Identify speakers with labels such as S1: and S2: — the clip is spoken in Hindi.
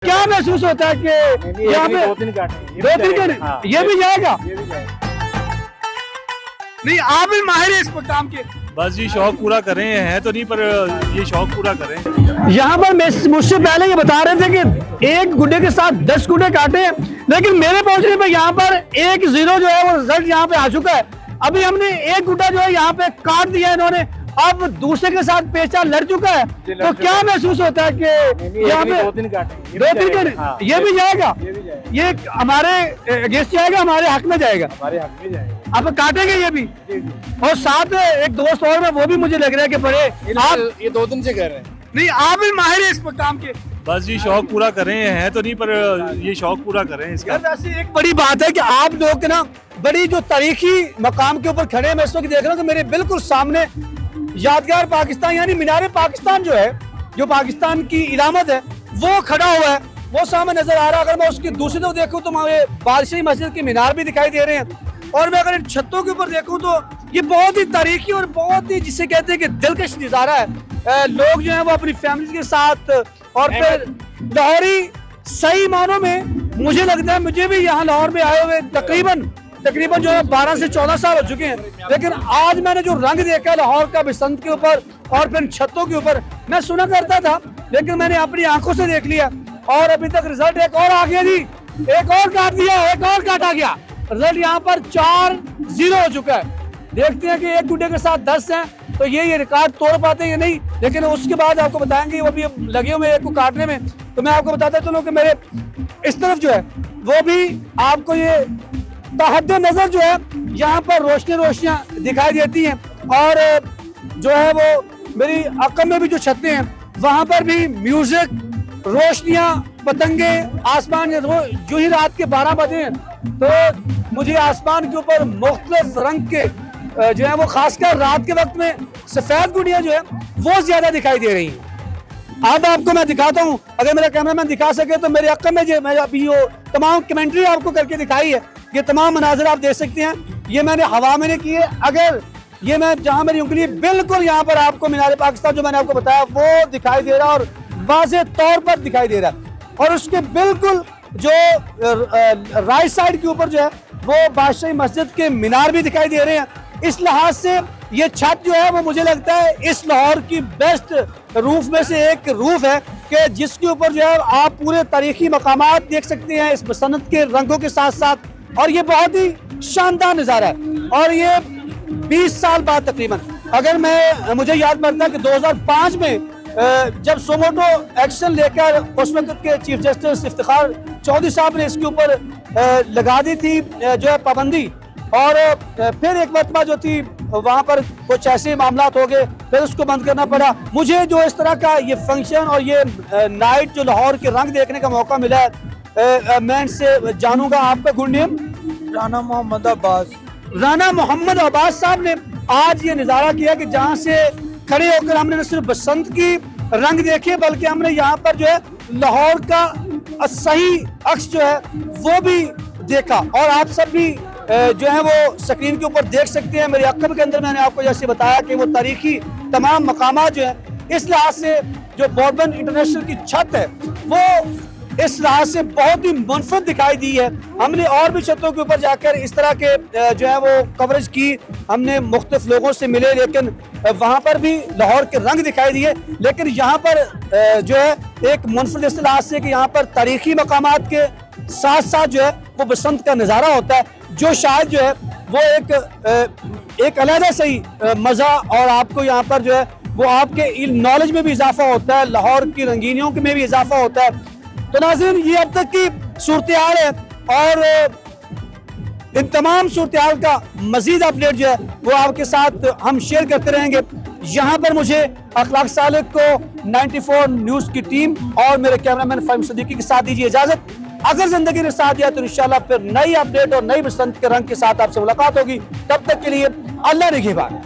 S1: क्या महसूस होता है कि यहाँ पे
S2: दो दिन काटे,
S1: दो दिन के
S2: हाँ,
S1: ये भी जाएगा?
S2: ये भी जाएगा।
S1: नहीं, आप भी माहिर है इस काम के।
S3: बस ये शौक पूरा करें, है तो नहीं पर ये शौक पूरा करें।
S1: यहाँ पर मुझसे पहले ये बता रहे थे कि एक गुड्डे के साथ 10 गुड्डे काटे, लेकिन मेरे पहुंचने पे यहाँ पर 1-0 जो है वो रिजल्ट यहाँ पे आ चुका है। अभी हमने एक गुड्डा जो है यहाँ पे काट दिया इन्होंने, अब दूसरे के साथ पेचा लड़ चुका है। तो क्या महसूस होता है कि यहाँ पे
S2: दो दिन काटे,
S1: दो दिन के
S2: हाँ,
S1: ये भी जाएगा?
S2: ये भी जाएगा,
S1: ये हमारे अगेंस्ट जाएगा, हमारे हक में जाएगा?
S2: हमारे हक में जाएगा।
S1: आप काटेंगे ये भी?
S2: जी, जी।
S1: और साथ एक दोस्त और है, वो भी मुझे लग रहा है कि बड़े आप
S2: ये 2 दिन से कर रहे हैं।
S1: नहीं, आप भी माहिर है इस काम के।
S3: बस ये शौक पूरा करें, है तो नहीं पर ये शौक पूरा करें इसका।
S1: यार वैसे एक बड़ी बात है कि आप लोग ना बड़ी जो तारीखी मकाम के ऊपर खड़े हैं। मैं इस वक्त देख रहा हूँ कि मेरे बिल्कुल सामने यादगार पाकिस्तान यानी मीनार पाकिस्तान जो है, जो पाकिस्तान की इलामत है, वो खड़ा हुआ है, वो सामने नजर आ रहा है। अगर मैं उसकी दूसरी तरफ देखूं तो मुझे बादशाही मस्जिद की मीनार भी दिखाई दे रहे हैं। और मैं अगर इन छतों के ऊपर देखूं तो ये बहुत ही तारीखी और बहुत ही जिसे कहते हैं कि दिलकश नजारा है। लोग जो है वो अपनी फैमिली के साथ, और फिर लाहौरी सही मानों में मुझे लगता है, मुझे भी यहाँ लाहौर में आए हुए तकरीबन जो है 12 से 14 साल हो चुके हैं, लेकिन आज मैंने जो रंग देखा लाहौर का बसंत के ऊपर और फिर छतों के ऊपर, मैं सुना करता था लेकिन मैंने अपनी आंखों से देख लिया। और अभी तक रिजल्ट एक और आ गया जी, एक और काट दिया, एक और काटा गया। रिजल्ट यहाँ पर 4-0 हो चुका है। देखते हैं कि एक गुड्डे के साथ 10 हैं तो ये रिकॉर्ड तोड़ पाते हैं या नहीं, लेकिन उसके बाद आपको बताएंगे। वो भी लगे हुए एक को काटने में, तो मैं आपको बताता चलूं कि मेरे इस तरफ जो है वो भी आपको ये तहद्दे नजर जो है यहाँ पर रोशनियां दिखाई देती हैं। और जो है वो मेरी अक्ल में भी जो छतें हैं वहां पर भी म्यूजिक, रोशनियां, पतंगे, आसमान, जो ही रात के 12 बजे हैं तो मुझे आसमान के ऊपर मुख्तलिफ रंग के जो है वो खासकर रात के वक्त में सफेद गुड़ियां जो है वो ज्यादा दिखाई दे रही हैं। अब आपको मैं दिखाता हूं, अगर मेरा कैमरामैन दिखा सके तो मेरे अक्ल में जो मैं अभी वो तमाम कमेंट्री आपको करके दिखाई है, ये तमाम मनाजिर आप देख सकते हैं। ये मैंने हवा में की है। अगर ये मैं जहां मेरी उंगली बिल्कुल यहाँ पर आपको मीनार पाकिस्तान जो मैंने आपको बताया वो दिखाई दे रहा है, और वाज़ेह तौर पर दिखाई दे रहा है। और उसके बिल्कुल जो राइट साइड के ऊपर जो है वो बादशाही मस्जिद के मीनार भी दिखाई दे रहे हैं। इस लिहाज से ये छत जो है वो मुझे लगता है इस लाहौर की बेस्ट रूफ में से एक रूफ है कि जिसके ऊपर जो है आप पूरे तारीखी मकामात देख सकते हैं इस बसंत के रंगों के साथ साथ। और ये बहुत ही शानदार नज़ारा है। और ये 20 साल बाद तकरीबन, अगर मुझे याद पड़ता है कि 2005 में जब सोमोटो एक्शन लेकर उस वक्त के चीफ जस्टिस इफ्तिखार चौधरी साहब ने इसके ऊपर लगा दी थी जो है पाबंदी, और फिर एक मरतबा जो थी वहाँ पर कुछ ऐसे मामला हो गए, फिर उसको बंद करना पड़ा। मुझे जो इस तरह का ये फंक्शन और ये नाइट जो लाहौर के रंग देखने का मौका मिला है, मैं इनसे जानूंगा आपका गुड नेम।
S4: राना मोहम्मद अब्बास।
S1: राना मोहम्मद अब्बास साहब ने आज ये नज़ारा किया कि जहाँ से खड़े होकर हमने न सिर्फ बसंत की रंग देखे बल्कि हमने यहाँ पर जो है लाहौर का सही अक्स जो है वो भी देखा। और आप सब भी जो है वो स्क्रीन के ऊपर देख सकते हैं। मेरे अक्ल के अंदर मैंने आपको जैसे बताया कि वो तारीखी तमाम मकामात जो है, इस लिहाज से जो बोर्बन इंटरनेशनल की छत है वो इस लिहाज से बहुत ही मुनफरद दिखाई दी है। हमने और भी छतों के ऊपर जाकर इस तरह के जो है वो कवरेज की, हमने मुख्तलिफ लोगों से मिले, लेकिन वहाँ पर भी लाहौर के रंग दिखाई दिए। लेकिन यहाँ पर जो है एक मुनफरद इस लिहाज से कि यहाँ पर तारीखी मकामात के साथ साथ जो है वो बसंत का नज़ारा होता है, जो शायद जो है वो एक अलग सही मज़ा, और आपको यहाँ पर जो है वो आपके नॉलेज में भी इजाफा होता है, लाहौर की रंगीनियों में भी इजाफा होता है। तो नाज़रीन, ये अब तक की सूरत हाल है, और इन तमाम सूरत हाल का मजीद अपडेट जो है वो आपके साथ हम शेयर करते रहेंगे। यहाँ पर मुझे अखलाक सालिक को 94 न्यूज़ की टीम और मेरे कैमरामैन फ़हीम सिद्दीकी के साथ दीजिए इजाज़त। अगर जिंदगी ने साथ दिया तो इंशाल्लाह फिर नई अपडेट और नई बसंत के रंग के साथ आपसे मुलाकात होगी। तब तक के लिए अल्लाह निगहबान।